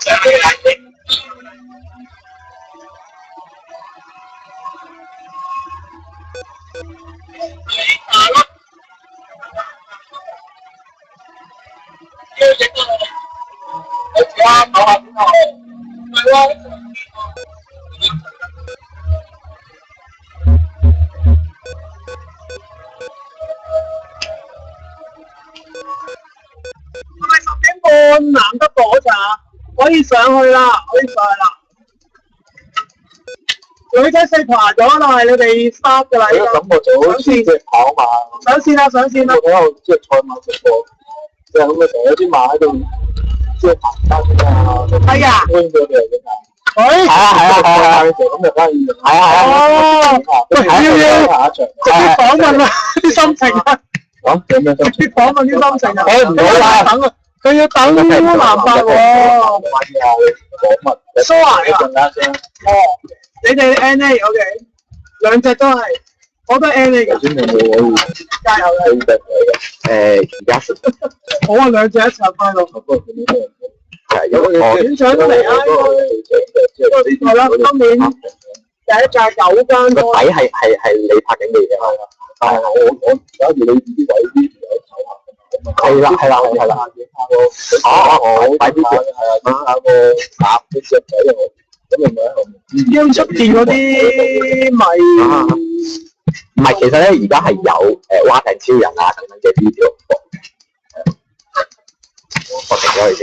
10點半南德火茶可以上去啦，可以上去啦。女仔4排咗啦，係你哋3㗎啦。咁我就好似隻跑馬上線啦，上線啦！我喺度即係賽馬直播，即係咁嘅時候有啲馬喺度即係行山啊，係啊，搬咗嚟嘅嘛。係啊，咁就反而喂，要直接訪問啦啲心情啊！直接訪問啲心情啊！唔好啦，等啊！佢要等烏南伯喎。蘇華啊！你哋 NA OK， 兩隻都係，我都係 NA 㗎。加油啦！而家好啊，兩隻一齊翻咯。院長都嚟啊！係啦，今年第一屆9間個底係你拍緊嘅嘢但係我假如你啲位啲有手下係啦，擺啲嘢係啊，個搭啲石仔又咁又咪喺度。要出現嗰啲咪唔係，其實咧而家係有蛙艇超人啊等等嘅 video， 我停咗佢先。